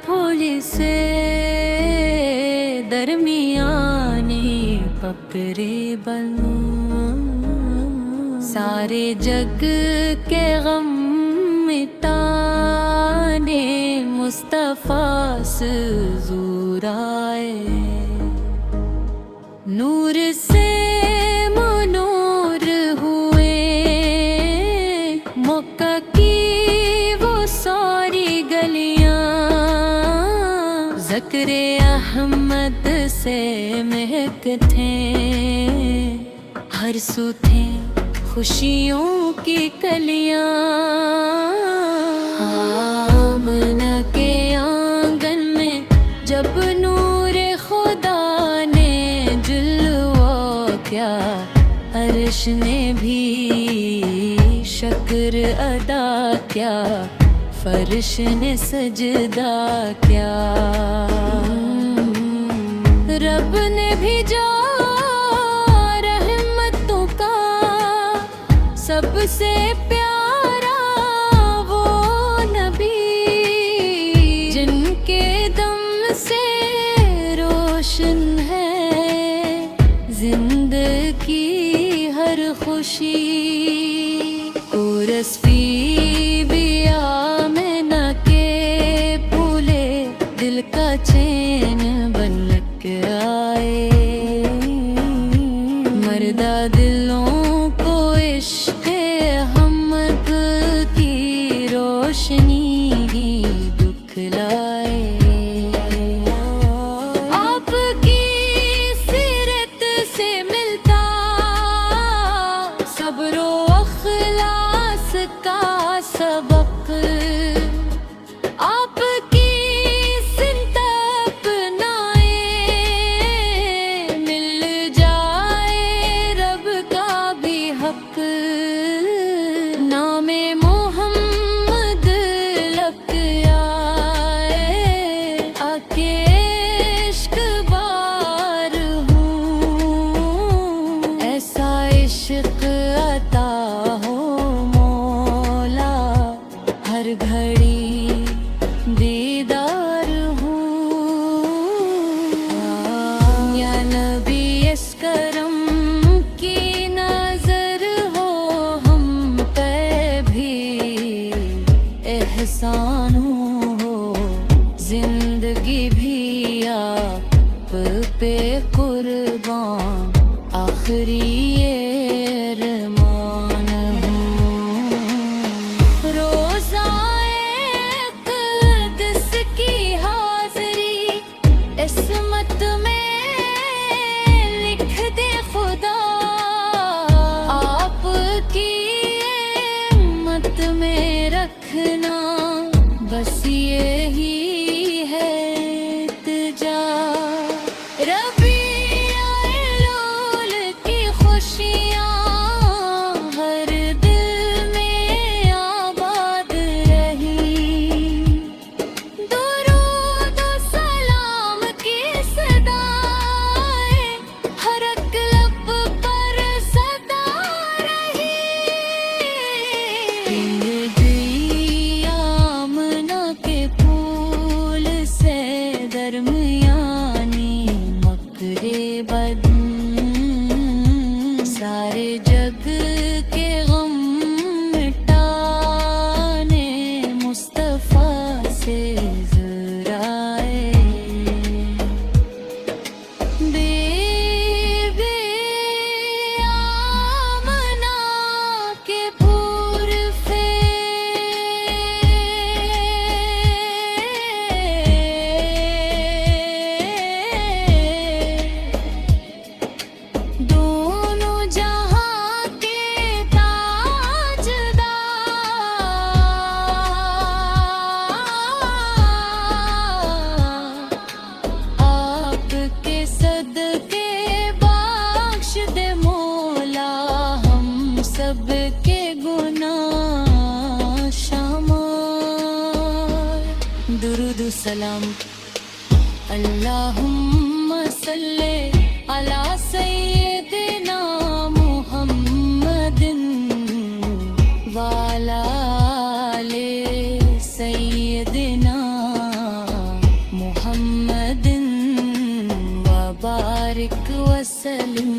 फूल से दरमियाने पकड़े बनूं, सारे जग के गम मिटाने मुस्तफा से ज़ूर आए। नूर से मुनूर हुए मक्का की वो सारी गलियां, ज़िक्र अहमद से महकते हर सू थे खुशियों की कलियां। आमना के आंगन में जब नूर खुदा ने जुलवा क्या, अर्श ने भी शुक्र अदा क्या, फर्श ने सजदा क्या। रब ने भेजा रहमतों का सबसे प्यारा वो नबी, जिनके दम से रोशन है जिंदगी हर खुशी। उरस्फी बिया में न के फूले दिल का चैन बन के आए। मर्दा दिलों को इश्क हमद की रोशनी ही दिखलाए। आपकी सीरत से मिलता सब्रो अखलास का सबक, आपकी सिमत अपनाए मिल जाए रब का भी हक। नामे मोहम्मद लग आए आके इश्क बार हूँ, ऐसा इश्क अता हो मौला हर घड़ी दीदार हूँ। या नबी इस करम की नजर हो हम पे भी एहसान हो, जिंदगी भी आप पे कुर्बान आखिरी अरमान हूँ। रोज़ाए क़ुद्स की हाज़री इस्मत में लिख दे खुदा, आपकी हिम्मत में रखना बस यही है इल्तिजा। रबीउल की खुशियाँ हर दिल में आबाद रही, दुरूद सलाम की सदाएं हर एक लब पर सदा रही। आमना के फूल से दरमियानी मकरे बदन, सारे जग के गम मिटाने मुस्तफा से ज़ूर आए। बीबी आमना के फूल पे दोनों जहां के ताजदार, आपके सदके बख्श दे मौला हम सब के गुनाह शामार। दुरूद सलाम अल्लाहुम्मा सल्ले अला सय्यिदिना मुहम्मदिन वाला आले सय्यिदिना तारिक वसलिम